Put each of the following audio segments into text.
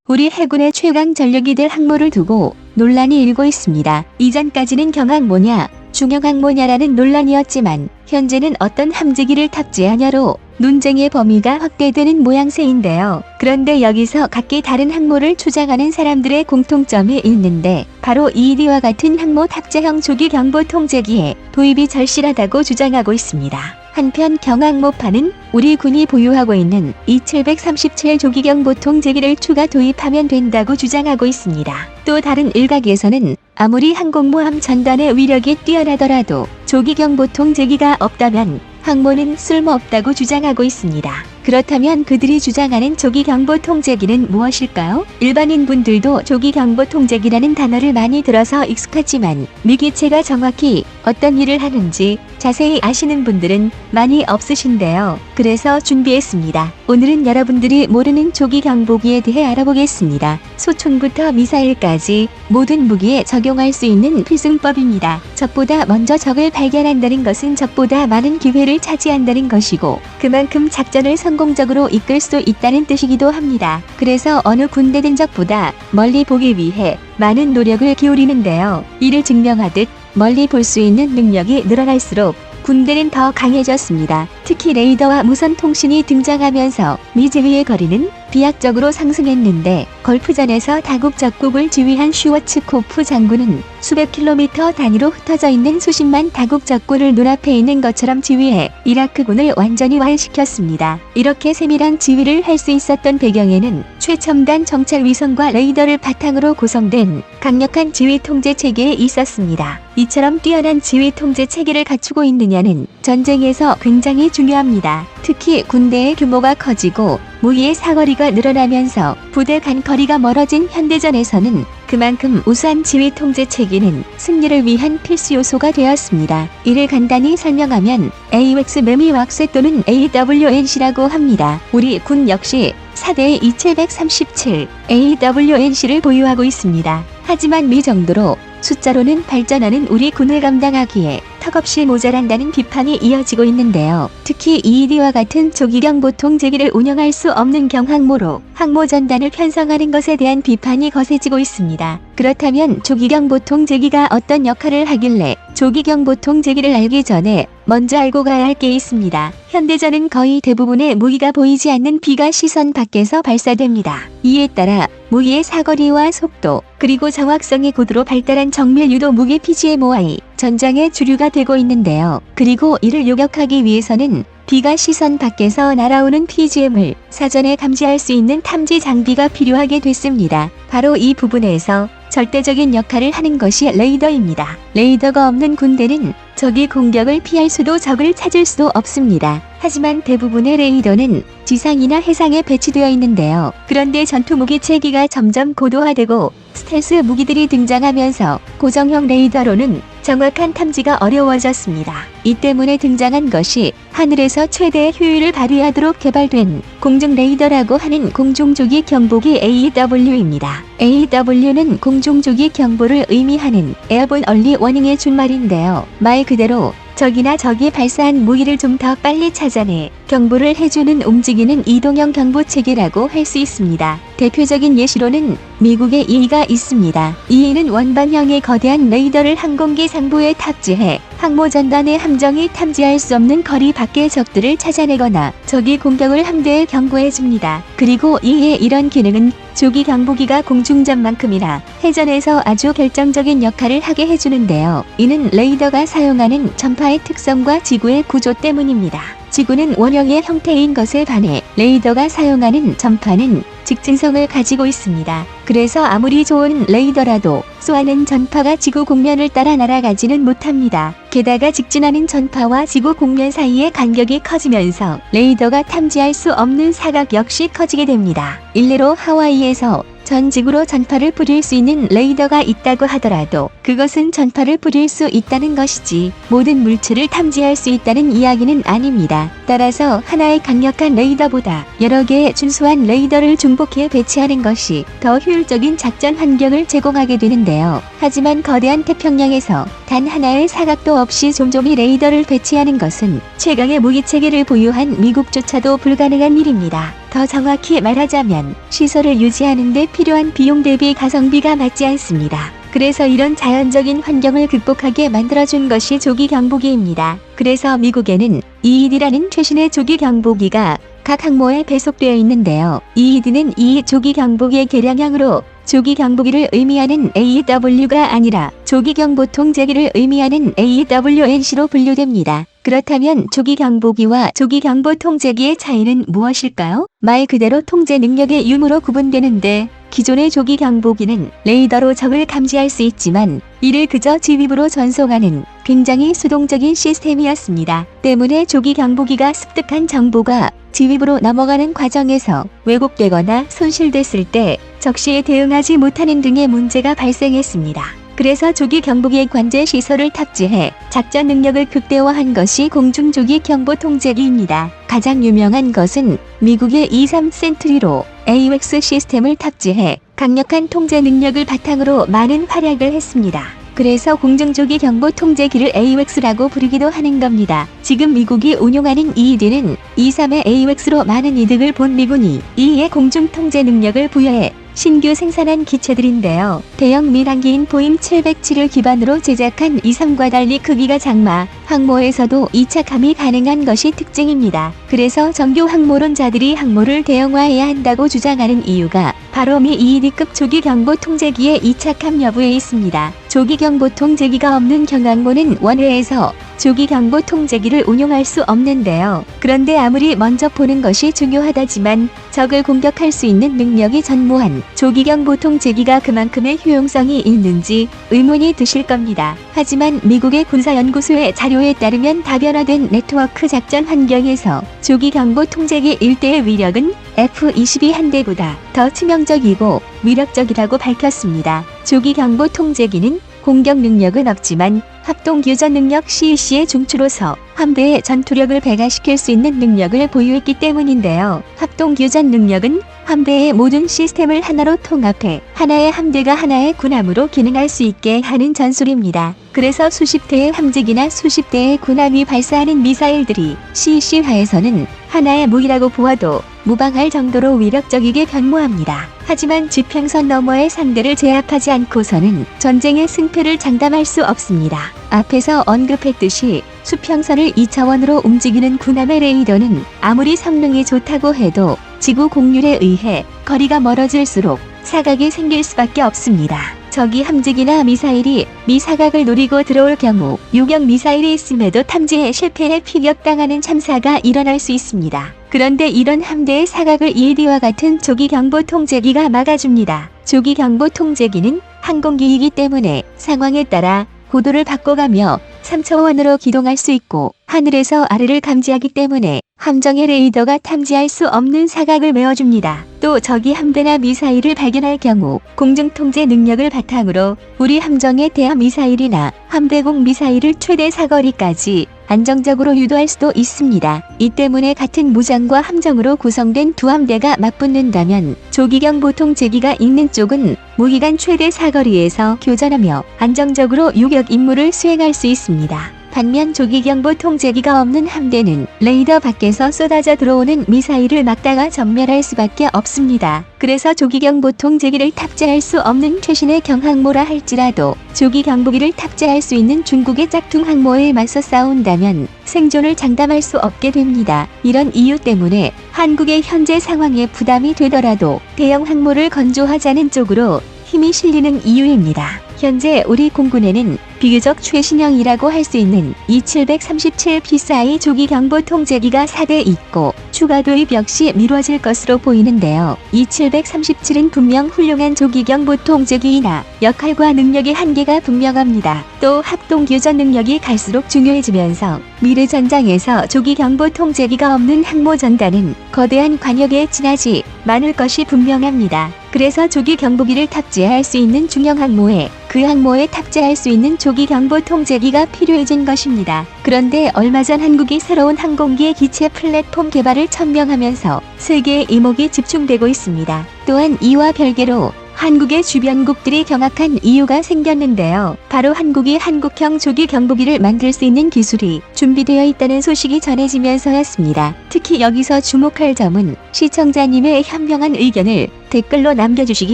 우리 해군의 최강 전력이 될 항모를 두고 논란이 일고 있습니다. 이전까지는 경항모냐, 중형항모냐라는 논란이었지만 현재는 어떤 함재기를 탑재하냐로 논쟁의 범위가 확대되는 모양새인데요. 그런데 여기서 각기 다른 항모를 주장하는 사람들의 공통점이 있는데 바로 이리와 같은 항모 탑재형 조기 경보 통제기에 도입이 절실하다고 주장하고 있습니다. 한편 경항모파는 우리 군이 보유하고 있는 E737 조기경보 통제기를 추가 도입하면 된다고 주장하고 있습니다. 또 다른 일각에서는 아무리 항공모함 전단의 위력이 뛰어나더라도 조기경보 통제기가 없다면 항모는 쓸모없다고 주장하고 있습니다. 그렇다면 그들이 주장하는 조기경보 통제기는 무엇일까요? 일반인 분들도 조기경보 통제기라는 단어를 많이 들어서 익숙하지만 미기체가 정확히 어떤 일을 하는지 자세히 아시는 분들은 많이 없으신데요. 그래서 준비했습니다. 오늘은 여러분들이 모르는 조기경보기에 대해 알아보겠습니다. 소총부터 미사일까지 모든 무기에 적용할 수 있는 필승법입니다. 적보다 먼저 적을 발견한다는 것은 적보다 많은 기회를 차지한다는 것이고 그만큼 작전을 성공적으로 이끌 수 있다는 뜻이기도 합니다. 그래서 어느 군대든 적보다 멀리 보기 위해 많은 노력을 기울이는데요. 이를 증명하듯 멀리 볼 수 있는 능력이 늘어날수록 군대는 더 강해졌습니다. 특히 레이더와 무선 통신이 등장하면서 미지위의 거리는 비약적으로 상승했는데 걸프전에서 다국적국을 지휘한 슈워츠코프 장군은 수백 킬로미터 단위로 흩어져 있는 수십만 다국적군을 눈앞에 있는 것처럼 지휘해 이라크군을 완전히 완시켰습니다. 이렇게 세밀한 지휘를 할 수 있었던 배경에는 최첨단 정찰 위성과 레이더를 바탕으로 구성된 강력한 지휘 통제 체계에 있었습니다. 이처럼 뛰어난 지휘 통제 체계를 갖추고 있느냐는 전쟁에서 굉장히 중요합니다. 특히 군대의 규모가 커지고 무기의 사거리가 늘어나면서 부대 간 거리가 멀어진 현대전에서는 그만큼 우수한 지휘 통제 체계는 승리를 위한 필수 요소가 되었습니다. 이를 간단히 설명하면 AWACS 매미왁스 또는 AWNC라고 합니다. 우리 군 역시 4대의 E737 AWNC를 보유하고 있습니다. 하지만 미 정도로 숫자로는 발전하는 우리 군을 감당하기에 턱없이 모자란다는 비판이 이어지고 있는데요. 특히 이리와 같은 조기경보 통제기를 운영할 수 없는 경항모로 항모 전단을 편성하는 것에 대한 비판이 거세지고 있습니다. 그렇다면 조기경보 통제기가 어떤 역할을 하길래 조기경보 통제기를 알기 전에 먼저 알고 가야 할 게 있습니다. 현대전은 거의 대부분의 무기가 보이지 않는 비가 시선 밖에서 발사됩니다. 이에 따라 무기의 사거리와 속도 그리고 정확성이 고도로 발달한 정밀 유도 무기 PGMOI 전장의 주류가 되고 있는데요. 그리고 이를 요격하기 위해서는 비가 시선 밖에서 날아오는 PGM을 사전에 감지할 수 있는 탐지 장비가 필요하게 됐습니다. 바로 이 부분에서 절대적인 역할을 하는 것이 레이더입니다. 레이더가 없는 군대는 적이 공격을 피할 수도 적을 찾을 수도 없습니다. 하지만 대부분의 레이더는 지상이나 해상에 배치되어 있는데요. 그런데 전투무기 체계가 점점 고도화되고 스텔스 무기들이 등장하면서 고정형 레이더로는 정확한 탐지가 어려워졌습니다. 이 때문에 등장한 것이 하늘에서 최대의 효율을 발휘하도록 개발된 공중 레이더라고 하는 공중조기 경보기 AW입니다. AW는 공중조기 경보를 의미하는 에어본 얼리 워닝의 준말인데요. 말 그대로 적이나 적이 발사한 무기를 좀 더 빨리 찾아내 경보를 해주는 움직이는 이동형 경보 체계라고 할 수 있습니다. 대표적인 예시로는 미국의 E가 있습니다. E는 원반형의 거대한 레이더를 항공기 상부에 탑재해 항모 전단의 함정이 탐지할 수 없는 거리 밖의 적들을 찾아내거나 적이 공격을 함대에 경고해줍니다. 그리고 E의 이런 기능은 조기 경보기가 공중전만큼이나 해전에서 아주 결정적인 역할을 하게 해주는데요. 이는 레이더가 사용하는 전파의 특성과 지구의 구조 때문입니다. 지구는 원형의 형태인 것에 반해 레이더가 사용하는 전파는 직진성을 가지고 있습니다. 그래서 아무리 좋은 레이더라도 쏘아낸 전파가 지구 곡면을 따라 날아가지는 못합니다. 게다가 직진하는 전파와 지구 곡면 사이의 간격이 커지면서 레이더가 탐지할 수 없는 사각 역시 커지게 됩니다. 일례로 하와이에서 전 지구로 전파를 뿌릴 수 있는 레이더가 있다고 하더라도 그것은 전파를 뿌릴 수 있다는 것이지 모든 물체를 탐지할 수 있다는 이야기는 아닙니다. 따라서 하나의 강력한 레이더보다 여러 개의 준수한 레이더를 중복해 배치하는 것이 더 효율적인 작전 환경을 제공하게 되는데요. 하지만 거대한 태평양에서 단 하나의 사각도 없이 쫌쫌이 레이더를 배치하는 것은 최강의 무기체계를 보유한 미국조차도 불가능한 일입니다. 더 정확히 말하자면 시설을 유지하는 데 필요한 비용 대비 가성비가 맞지 않습니다. 그래서 이런 자연적인 환경을 극복하게 만들어준 것이 조기 경보기입니다. 그래서 미국에는 EED라는 최신의 조기 경보기가 각 항모에 배속되어 있는데요. EED는 이 조기 경보기의 개량형으로 조기 경보기를 의미하는 AW가 아니라 조기 경보 통제기를 의미하는 AWNC로 분류됩니다. 그렇다면 조기 경보기와 조기 경보 통제기의 차이는 무엇일까요? 말 그대로 통제 능력의 유무로 구분되는데 기존의 조기 경보기는 레이더로 적을 감지할 수 있지만 이를 그저 지휘부로 전송하는 굉장히 수동적인 시스템이었습니다. 때문에 조기 경보기가 습득한 정보가 지휘부로 넘어가는 과정에서 왜곡되거나 손실됐을 때 적시에 대응하지 못하는 등의 문제가 발생했습니다. 그래서 조기 경보기의 관제 시설을 탑재해 작전 능력을 극대화한 것이 공중 조기 경보 통제기입니다. 가장 유명한 것은 미국의 23 센트리로 AWACS 시스템을 탑재해 강력한 통제 능력을 바탕으로 많은 활약을 했습니다. 그래서 공중조기 경보 통제기를 AWACS라고 부르기도 하는 겁니다. 지금 미국이 운용하는 EED는 23의 AWACS로 많은 이득을 본 미군이 이에 공중 통제 능력을 부여해 신규 생산한 기체들인데요. 대형 밀항기인 보잉 707을 기반으로 제작한 23과 달리 크기가 작마, 항모에서도 이착함이 가능한 것이 특징입니다. 그래서 정규 항모론자들이 항모를 대형화해야 한다고 주장하는 이유가 바로 미 EED급 조기 경보 통제기의 이착함 여부에 있습니다. 조기 경보 통제기가 없는 경항모는 원회에서 조기 경보 통제기를 운용할 수 없는데요. 그런데 아무리 먼저 보는 것이 중요하다지만 적을 공격할 수 있는 능력이 전무한 조기 경보 통제기가 그만큼의 효용성이 있는지 의문이 드실 겁니다. 하지만 미국의 군사연구소의 자료에 따르면 다변화된 네트워크 작전 환경에서 조기 경보 통제기 1대의 위력은 F-22 한 대보다 더 치명적이고 위력적이라고 밝혔습니다. 조기 경보 통제기는 공격 능력은 없지만 합동 교전 능력 CEC의 중추로서 함대의 전투력을 배가시킬 수 있는 능력을 보유했기 때문인데요. 합동 교전 능력은 함대의 모든 시스템을 하나로 통합해 하나의 함대가 하나의 군함으로 기능할 수 있게 하는 전술입니다. 그래서 수십 대의 함재기나 수십 대의 군함이 발사하는 미사일들이 CEC화에서는 하나의 무기라고 보아도 무방할 정도로 위력적이게 변모합니다. 하지만 지평선 너머의 상대를 제압하지 않고서는 전쟁의 승패를 장담할 수 없습니다. 앞에서 언급했듯이 수평선을 2차원으로 움직이는 군함의 레이더는 아무리 성능이 좋다고 해도 지구 공률에 의해 거리가 멀어질수록 사각이 생길 수밖에 없습니다. 적이 함재기나 미사일이 미사각을 노리고 들어올 경우 유격 미사일이 있음에도 탐지에 실패해 피격당하는 참사가 일어날 수 있습니다. 그런데 이런 함대의 사각을 EED와 같은 조기 경보 통제기가 막아줍니다. 조기 경보 통제기는 항공기이기 때문에 상황에 따라 고도를 바꿔가며 3차원으로 기동할 수 있고 하늘에서 아래를 감지하기 때문에 함정의 레이더가 탐지할 수 없는 사각을 메워줍니다. 또 적이 함대나 미사일을 발견할 경우 공중통제 능력을 바탕으로 우리 함정에 대한 미사일이나 함대공 미사일을 최대 사거리까지 안정적으로 유도할 수도 있습니다. 이 때문에 같은 무장과 함정으로 구성된 두 함대가 맞붙는다면 조기경 보통제기가 있는 쪽은 무기간 최대 사거리에서 교전하며 안정적으로 유격 임무를 수행할 수 있습니다. 반면 조기경보 통제기가 없는 함대는 레이더 밖에서 쏟아져 들어오는 미사일을 막다가 전멸할 수밖에 없습니다. 그래서 조기경보 통제기를 탑재할 수 없는 최신의 경항모라 할지라도 조기경보기를 탑재할 수 있는 중국의 짝퉁 항모에 맞서 싸운다면 생존을 장담할 수 없게 됩니다. 이런 이유 때문에 한국의 현재 상황에 부담이 되더라도 대형 항모를 건조하자는 쪽으로 힘이 실리는 이유입니다. 현재 우리 공군에는 비교적 최신형이라고 할 수 있는 E737 PSI 조기 경보 통제기가 4대 있고 추가 도입 역시 미뤄질 것으로 보이는데요. E737은 분명 훌륭한 조기 경보 통제기이나 역할과 능력의 한계가 분명합니다. 또 합동 교전 능력이 갈수록 중요해지면서 미래 전장에서 조기 경보 통제기가 없는 항모 전단은 거대한 관역에 지나지 많을 것이 분명합니다. 그래서 조기 경보기를 탑재할 수 있는 중형 항모에 그 항모에 탑재할 수 있는 조기 경보 통제기가 필요해진 것입니다. 그런데 얼마 전 한국이 새로운 항공기의 기체 플랫폼 개발을 천명하면서 세계의 이목이 집중되고 있습니다. 또한 이와 별개로 한국의 주변국들이 경악한 이유가 생겼는데요. 바로 한국이 한국형 조기 경보기를 만들 수 있는 기술이 준비되어 있다는 소식이 전해지면서였습니다. 특히 여기서 주목할 점은 시청자님의 현명한 의견을 댓글로 남겨주시기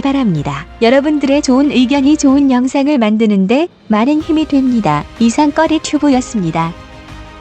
바랍니다. 여러분들의 좋은 의견이 좋은 영상을 만드는데 많은 힘이 됩니다. 이상 꺼리튜브였습니다.